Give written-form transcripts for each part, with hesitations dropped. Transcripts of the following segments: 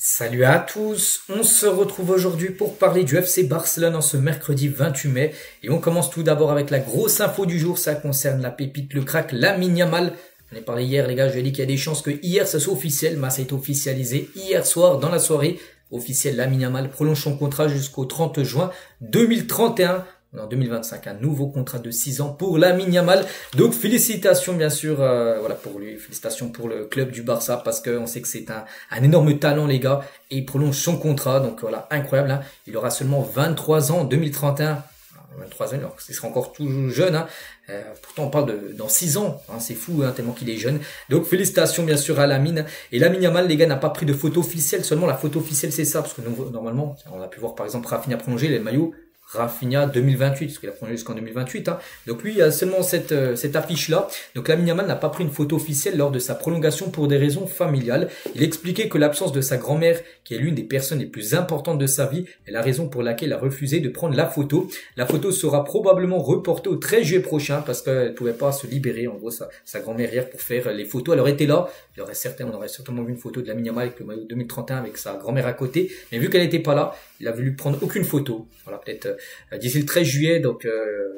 Salut à tous, on se retrouve aujourd'hui pour parler du FC Barcelone en ce mercredi 28 mai et on commence tout d'abord avec la grosse info du jour, ça concerne la pépite, le crack Lamine Yamal. On en a parlé hier les gars, je ai dit qu'il y a des chances que hier ça soit officiel, mais ça a été officialisé hier soir dans la soirée. Officiel, Lamine Yamal prolonge son contrat jusqu'au 30 juin 2031. En 2025, un nouveau contrat de 6 ans pour Lamine Yamal. Donc félicitations bien sûr, voilà pour lui, félicitations pour le club du Barça parce qu'on sait que c'est un énorme talent les gars et il prolonge son contrat. Donc voilà, incroyable. Hein. Il aura seulement 23 ans en 2031. 23 ans, alors il sera encore tout jeune. Hein. Pourtant on parle dans 6 ans, hein, c'est fou hein, tellement qu'il est jeune. Donc félicitations bien sûr à Lamine. Et Lamine Yamal les gars n'a pas pris de photo officielle, seulement la photo officielle c'est ça parce que normalement on a pu voir par exemple Rafinha prolonger les maillots. Rafinha 2028, parce qu'il a prolongé jusqu'en 2028. Hein. Donc lui, il y a seulement cette affiche-là. Donc Lamine Yamal n'a pas pris une photo officielle lors de sa prolongation pour des raisons familiales. Il expliquait que l'absence de sa grand-mère, qui est l'une des personnes les plus importantes de sa vie, est la raison pour laquelle il a refusé de prendre la photo. La photo sera probablement reportée au 13 juillet prochain, parce qu'elle ne pouvait pas se libérer, en gros, sa grand-mère hier pour faire les photos. Elle aurait été là. On aurait certainement vu une photo de Lamine Yamal avec le maillot 2031 avec sa grand-mère à côté. Mais vu qu'elle n'était pas là, il a voulu prendre aucune photo. Voilà, peut-être d'ici le 13 juillet, donc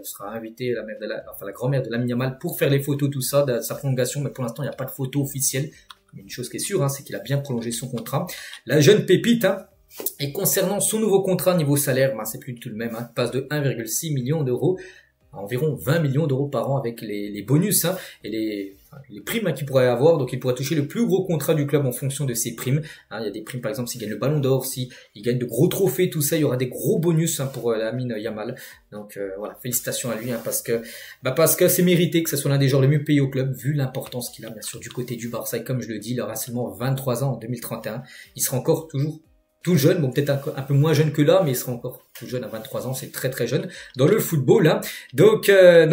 sera invité la grand-mère de Lamine Yamal pour faire les photos, tout ça, de sa prolongation. Mais pour l'instant, il n'y a pas de photo officielle. Mais une chose qui est sûre, hein, c'est qu'il a bien prolongé son contrat. La jeune pépite, hein, et concernant son nouveau contrat niveau salaire, c'est plus du tout le même. Hein, passe de 1,6 million d'euros à environ 20 millions d'euros par an avec les bonus hein, et les primes hein, qu'il pourrait avoir. Donc il pourrait toucher le plus gros contrat du club en fonction de ses primes. Hein, il y a des primes par exemple s'il gagne le ballon d'or, s'il gagne de gros trophées, tout ça, il y aura des gros bonus hein, pour Lamine Yamal. Donc voilà, félicitations à lui hein, parce que c'est mérité que ce soit l'un des joueurs les mieux payés au club vu l'importance qu'il a bien sûr du côté du Barça. Et comme je le dis, il aura seulement 23 ans en 2031. Il sera encore toujours tout jeune, bon peut-être un peu moins jeune que là, mais il sera encore tout jeune à 23 ans, c'est très très jeune dans le football. Hein. Donc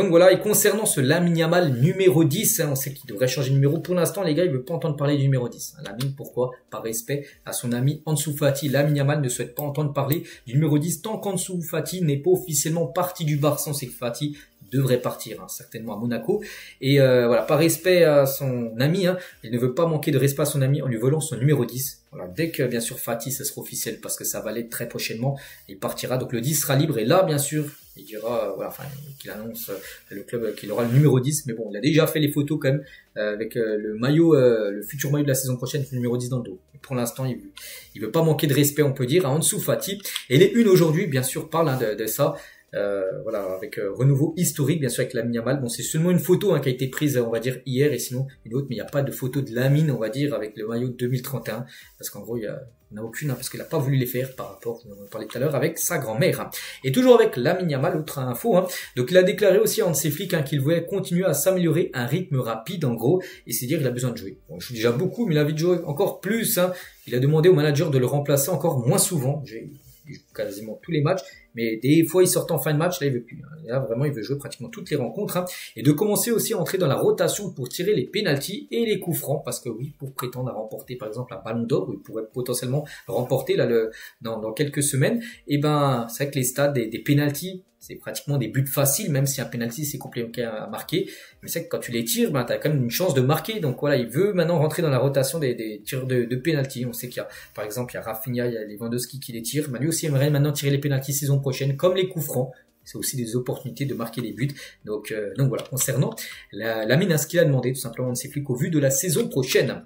voilà, et concernant ce Lamine Yamal numéro 10, hein, on sait qu'il devrait changer de numéro. Pour l'instant les gars, il veut pas entendre parler du numéro 10. Hein. Lamine, pourquoi? Par respect à son ami Ansu Fati. Lamine Yamal ne souhaite pas entendre parler du numéro 10 tant qu'Ansu Fati n'est pas officiellement parti du Barça. On sait que Fati devrait partir, hein, certainement à Monaco. Et voilà, par respect à son ami, hein, il ne veut pas manquer de respect à son ami en lui volant son numéro 10. Voilà, dès que bien sûr Fati, ça sera officiel parce que ça va l'être très prochainement, il partira. Donc le 10 sera libre et là, bien sûr, il dira, voilà, enfin, qu'il annonce le club qu'il aura le numéro 10. Mais bon, il a déjà fait les photos quand même avec le maillot, le futur maillot de la saison prochaine, le numéro 10 dans le dos. Et pour l'instant, il veut pas manquer de respect, on peut dire, à Ansu Fati. Et les unes aujourd'hui, bien sûr, parlent hein, de ça. Voilà, avec renouveau historique bien sûr avec Lamine Yamal. Bon, c'est seulement une photo hein, qui a été prise on va dire hier et sinon une autre, mais il n'y a pas de photo de Lamine on va dire avec le maillot de 2031 parce qu'en gros il n'y en a aucune hein, parce qu'il n'a pas voulu les faire par rapport, on en parlait tout à l'heure, avec sa grand-mère. Hein. Et toujours avec Lamine Yamal, autre info, hein. Donc il a déclaré aussi à un de ses flics hein, qu'il voulait continuer à s'améliorer un rythme rapide en gros, et c'est dire qu'il a besoin de jouer. Bon, je joue déjà beaucoup, mais il a envie de jouer encore plus. Hein. Il a demandé au manager de le remplacer encore moins souvent. Il joue quasiment tous les matchs, mais des fois il sort en fin de match, là il veut plus. Hein. Là vraiment il veut jouer pratiquement toutes les rencontres hein. Et de commencer aussi à entrer dans la rotation pour tirer les pénaltys et les coups francs, parce que oui, pour prétendre à remporter par exemple un ballon d'or, où il pourrait potentiellement remporter là dans quelques semaines, et ben c'est vrai que les stades des pénaltys, c'est pratiquement des buts faciles, même si un penalty c'est compliqué à marquer. Mais c'est que quand tu les tires, ben t'as quand même une chance de marquer. Donc voilà, il veut maintenant rentrer dans la rotation des tireurs de penalty. On sait qu'il y a, par exemple, il y a Rafinha, il y a Lewandowski qui les tire. Ben lui aussi aimerait maintenant tirer les penalties saison prochaine, comme les coups francs. C'est aussi des opportunités de marquer des buts. Donc voilà, concernant Lamine, ce qu'il a demandé, tout simplement, on ne s'explique qu'au vu de la saison prochaine.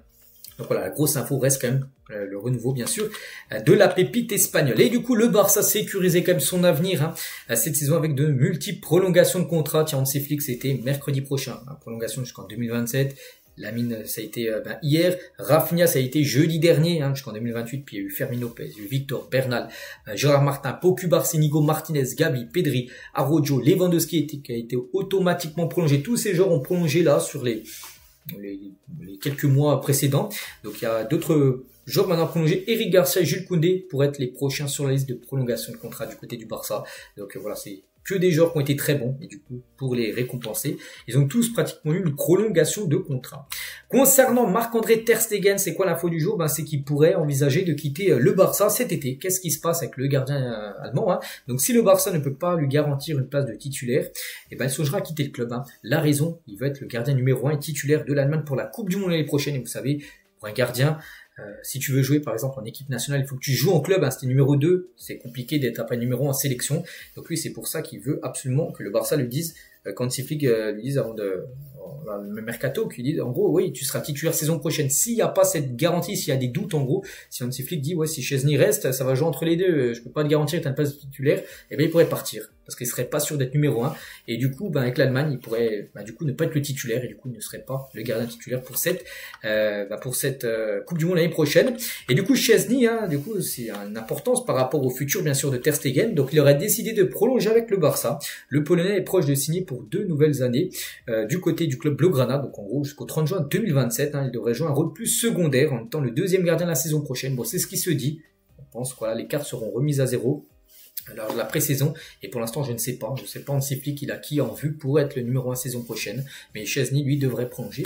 Donc voilà, la grosse info reste quand même le renouveau, bien sûr, de la pépite espagnole. Et du coup, le Barça sécurisait quand même son avenir hein, cette saison avec de multiples prolongations de contrat. Tiens, on sait que c'était mercredi prochain, hein, prolongation jusqu'en 2027. Lamine, ça a été hier. Rafinha, ça a été jeudi dernier, hein, jusqu'en 2028. Puis il y a eu Fermin Lopez, il y a eu Victor, Bernal, Gérard Martin, Pau Cubarsí, Inigo Martinez, Gavi, Pedri, Araujo, Lewandowski qui a été automatiquement prolongé. Tous ces joueurs ont prolongé là sur les quelques mois précédents. Donc il y a d'autres joueurs maintenant prolongés. Eric Garcia et Jules Koundé pour être les prochains sur la liste de prolongation de contrat du côté du Barça. Donc voilà, c'est que des joueurs qui ont été très bons et du coup pour les récompenser, ils ont tous pratiquement eu une prolongation de contrat. Concernant Marc-André Ter Stegen, c'est quoi l'info du jour? C'est qu'il pourrait envisager de quitter le Barça cet été. Qu'est-ce qui se passe avec le gardien allemand hein? Donc si le Barça ne peut pas lui garantir une place de titulaire, il songera à quitter le club. Hein. La raison, il veut être le gardien numéro 1 et titulaire de l'Allemagne pour la Coupe du Monde l'année prochaine. Et vous savez, pour un gardien, Si tu veux jouer par exemple en équipe nationale, il faut que tu joues en club, hein, c'était numéro 2, c'est compliqué d'être après numéro 1 en sélection. Donc lui c'est pour ça qu'il veut absolument que le Barça lui dise, quand Flick lui dise avant le mercato, qu'il dise en gros oui tu seras titulaire saison prochaine. S'il n'y a pas cette garantie, s'il y a des doutes en gros, si Hansi Flick dit ouais si Szczęsny reste, ça va jouer entre les deux, je peux pas te garantir que tu n'as pas de titulaire, et ben il pourrait partir parce qu'il serait pas sûr d'être numéro 1 et du coup avec l'Allemagne il pourrait du coup ne pas être le titulaire et du coup il ne serait pas le gardien titulaire pour cette Coupe du Monde l'année prochaine. Et du coup Szczęsny du coup c'est une importance par rapport au futur bien sûr de Ter Stegen, donc il aurait décidé de prolonger avec le Barça. Le Polonais est proche de signer pour 2 nouvelles années du côté du club Blaugrana, donc en gros jusqu'au 30 juin 2027, il devrait jouer un rôle plus secondaire en étant le 2e gardien de la saison prochaine. Bon c'est ce qui se dit, on pense que voilà, les cartes seront remises à zéro alors la pré-saison, et pour l'instant je ne sais pas Hansi Flick il a qui en vue pour être le numéro 1 saison prochaine, mais Szczęsny lui devrait prolonger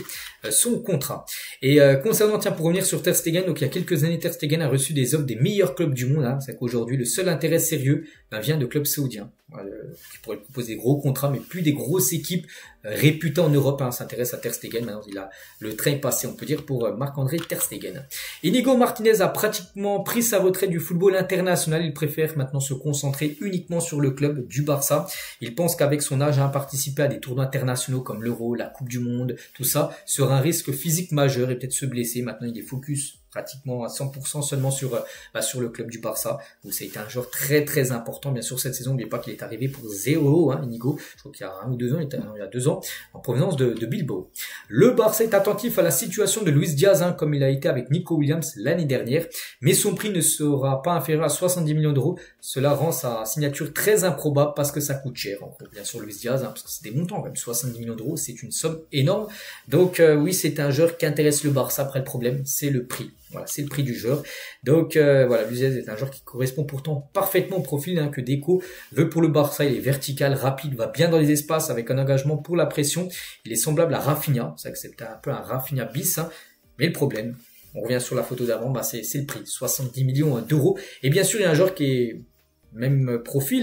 son contrat. Et concernant, pour revenir sur Ter Stegen, donc il y a quelques années Ter Stegen a reçu des offres des meilleurs clubs du monde, c'est qu'aujourd'hui le seul intérêt sérieux vient de clubs saoudiens, qui pourraient proposer des gros contrats, mais plus des grosses équipes réputées en Europe s'intéressent à Ter Stegen. Maintenant il a le train passé on peut dire pour Marc-André Ter Stegen. Inigo Martinez a pratiquement pris sa retraite du football international, il préfère maintenant se concentrer uniquement sur le club du Barça. Il pense qu'avec son âge, participer à des tournois internationaux comme l'Euro, la Coupe du Monde, tout ça sera un risque physique majeur et peut-être se blesser. Maintenant, il est focus pratiquement à 100% seulement sur le club du Barça, où ça a été un joueur très très important bien sûr cette saison. N'oubliez pas qu'il est arrivé pour 0 Inigo, je crois qu'il y a 1 ou 2 ans, il y a 2 ans en provenance de Bilbao. Le Barça est attentif à la situation de Luis Diaz comme il a été avec Nico Williams l'année dernière, mais son prix ne sera pas inférieur à 70 millions d'euros. Cela rend sa signature très improbable parce que ça coûte cher. Bien sûr Luis Diaz, parce que c'est des montants quand même, 70 millions d'euros, c'est une somme énorme. Donc oui, c'est un joueur qui intéresse le Barça. Après le problème, c'est le prix. Voilà, c'est le prix du joueur. Donc voilà, Luis Diaz est un joueur qui correspond pourtant parfaitement au profil que Deco veut pour le Barça. Il est vertical, rapide, va bien dans les espaces avec un engagement pour la pression. Il est semblable à Rafinha, c'est vrai que c'est un peu un Rafinha bis, mais le problème, on revient sur la photo d'avant, c'est le prix, 70 millions d'euros. Et bien sûr, il y a un joueur qui est même profil,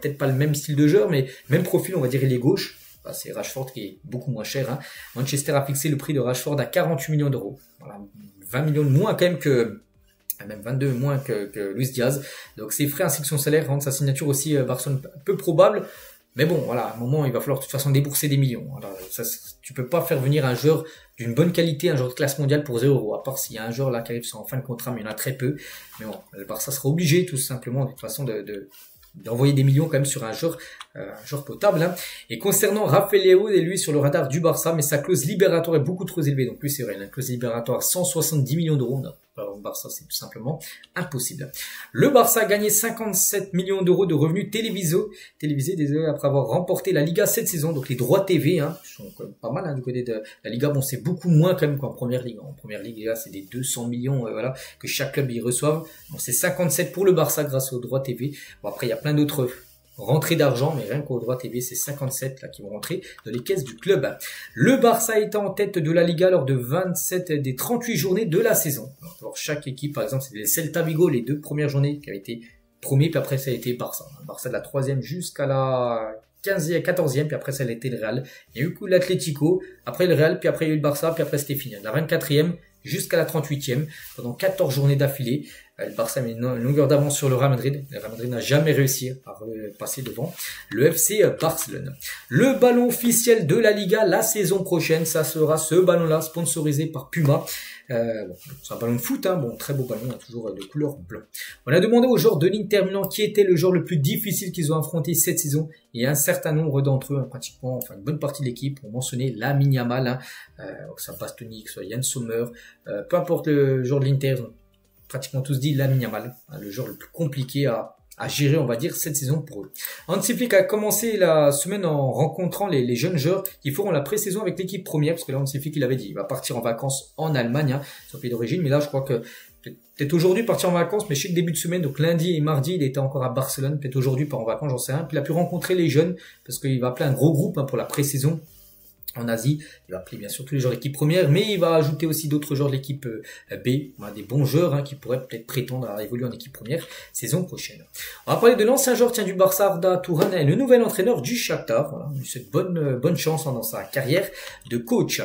peut-être pas le même style de joueur, mais même profil, on va dire il est gauche. C'est Rashford qui est beaucoup moins cher. Manchester a fixé le prix de Rashford à 48 millions d'euros. Voilà, 20 millions de moins quand même même 22 moins que Luis Diaz. Donc ses frais ainsi que son salaire rendent sa signature aussi Barcelone peu probable. Mais bon, voilà, à un moment, il va falloir de toute façon débourser des millions. Alors, tu peux pas faire venir un joueur d'une bonne qualité, un joueur de classe mondiale pour 0 €. À part s'il y a un joueur là qui arrive en fin de contrat, mais il y en a très peu. Mais bon, le Barça sera obligé tout simplement de toute façon d'envoyer des millions quand même sur un joueur potable. Et concernant Rafael Leao, et lui sur le radar du Barça, mais sa clause libératoire est beaucoup trop élevée. Donc lui c'est vrai, la clause libératoire à 170 millions d'euros. Alors, le Barça c'est tout simplement impossible. Le Barça a gagné 57 millions d'euros de revenus télévisés désolé, après avoir remporté la Liga cette saison. Donc les droits TV sont quand même pas mal du côté de la Liga. Bon, c'est beaucoup moins quand même qu'en première ligue. En première ligue, là, c'est des 200 millions que chaque club y reçoive. Bon, c'est 57 pour le Barça grâce aux droits TV. Bon, après il y a plein d'autres rentrée d'argent, mais rien qu'aux droits TV, c'est 57 qui vont rentrer dans les caisses du club. Le Barça est en tête de la Liga lors de 27 des 38 journées de la saison. Alors, chaque équipe, par exemple, c'est les Celta Vigo, les 2 premières journées qui avaient été premiers, puis après ça a été Barça. Barça de la 3e jusqu'à la 14e, puis après ça a été le Real. Il y a eu l'Atlético, après le Real, puis après il y a eu le Barça, puis après c'était fini. La 24e jusqu'à la 38e, pendant 14 journées d'affilée. Le Barça met une longueur d'avance sur le Real Madrid. Le Real Madrid n'a jamais réussi à passer devant le FC Barcelone. Le ballon officiel de la Liga la saison prochaine, ça sera ce ballon-là, sponsorisé par Puma. C'est un ballon de foot, très beau ballon, toujours de couleur blanc. On a demandé aux joueurs de l'Inter Milan qui était le joueur le plus difficile qu'ils ont affronté cette saison. Et un certain nombre d'entre eux, pratiquement, une bonne partie de l'équipe, ont mentionné Lamine Yamal, que ça passe Toni, que ce soit Yann Sommer, peu importe le joueur de l'Inter, pratiquement tous dit Lamine Yamal, le joueur le plus compliqué à gérer, on va dire, cette saison pour eux. Hansi Flick a commencé la semaine en rencontrant les jeunes joueurs qui feront la pré-saison avec l'équipe première, parce que là, Hansi Flick, il avait dit, il va partir en vacances en Allemagne, son pays d'origine, mais là, je crois que peut-être aujourd'hui partir en vacances, mais je sais que début de semaine, donc lundi et mardi, il était encore à Barcelone, peut-être aujourd'hui part en vacances, j'en sais rien. Puis il a pu rencontrer les jeunes, parce qu'il va appeler un gros groupe pour la pré-saison. en Asie. Il va appeler bien sûr tous les joueurs de l'équipe première, mais il va ajouter aussi d'autres joueurs de l'équipe B, des bons joueurs qui pourraient peut-être prétendre à évoluer en équipe première saison prochaine. On va parler de l'ancien joueur du Barça, Arda Turan, et le nouvel entraîneur du Shakhtar. Voilà, on lui souhaite bonne chance dans sa carrière de coach.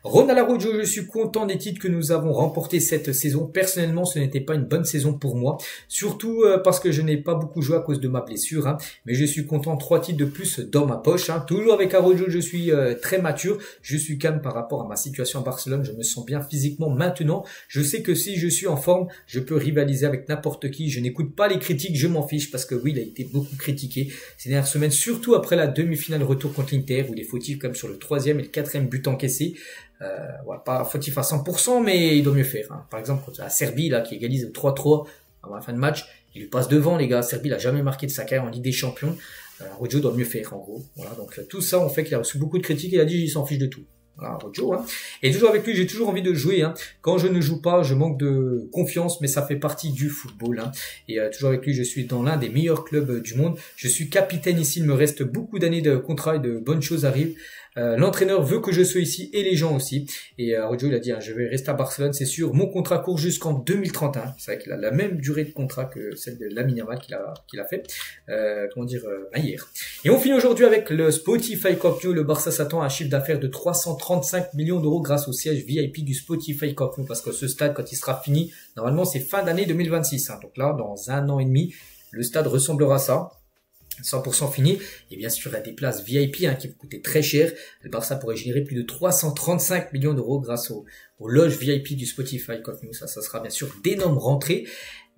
Ronald Araujo, je suis content des titres que nous avons remportés cette saison. Personnellement, ce n'était pas une bonne saison pour moi, surtout parce que je n'ai pas beaucoup joué à cause de ma blessure, mais je suis content, 3 titres de plus dans ma poche. Toujours avec Araujo, je suis très mature, je suis calme par rapport à ma situation à Barcelone, je me sens bien physiquement maintenant, je sais que si je suis en forme, je peux rivaliser avec n'importe qui, je n'écoute pas les critiques, je m'en fiche, parce que oui, il a été beaucoup critiqué ces dernières semaines, surtout après la demi-finale retour contre l'Inter, où il est fautif comme sur le 3e et le 4e but encaissé. Voilà, pas fautif à 100%, mais il doit mieux faire. Par exemple, contre la Serbie, là, qui égalise 3-3 avant la fin de match, il lui passe devant, les gars. Serbie, il a jamais marqué de sa carrière en Ligue des Champions. Araujo doit mieux faire, en gros. Voilà, donc tout ça, on fait qu'il a reçu beaucoup de critiques. Il a dit, il s'en fiche de tout. Voilà, Araujo, Et toujours avec lui, j'ai toujours envie de jouer. Quand je ne joue pas, je manque de confiance, mais ça fait partie du football. Et toujours avec lui, je suis dans l'un des meilleurs clubs du monde. Je suis capitaine ici. Il me reste beaucoup d'années de contrat et de bonnes choses arrivent. L'entraîneur veut que je sois ici et les gens aussi. Et Araujo, il a dit, je vais rester à Barcelone, c'est sûr. Mon contrat court jusqu'en 2031. C'est vrai qu'il a la même durée de contrat que celle de Lamine Yamal qu'il a fait. Hier. Et on finit aujourd'hui avec le Spotify Camp Nou. Le Barça s'attend à un chiffre d'affaires de 335 millions d'euros grâce au siège VIP du Spotify Camp Nou. Parce que ce stade, quand il sera fini, normalement, c'est fin d'année 2026. Donc là, dans 1 an et demi, le stade ressemblera à ça. 100% fini, et bien sûr il y a des places VIP qui vont coûter très cher. Le Barça pourrait générer plus de 335 millions d'euros grâce aux loges VIP du Spotify Camp Nou. Ça sera bien sûr d'énormes rentrées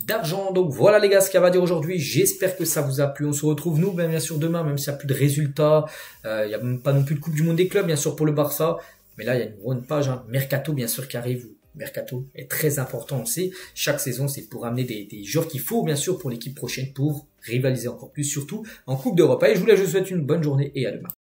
d'argent. Donc voilà les gars ce qu'il y a à dire aujourd'hui. J'espère que ça vous a plu. On se retrouve nous bien sûr demain, même s'il n'y a plus de résultats. Il n'y a même pas non plus de Coupe du Monde des clubs bien sûr pour le Barça. Mais là il y a une bonne page, Mercato bien sûr qui arrive. Mercato est très important, on sait. Chaque saison, c'est pour amener des joueurs qu'il faut, bien sûr, pour l'équipe prochaine, pour rivaliser encore plus, surtout en Coupe d'Europe. Allez, je vous souhaite une bonne journée et à demain.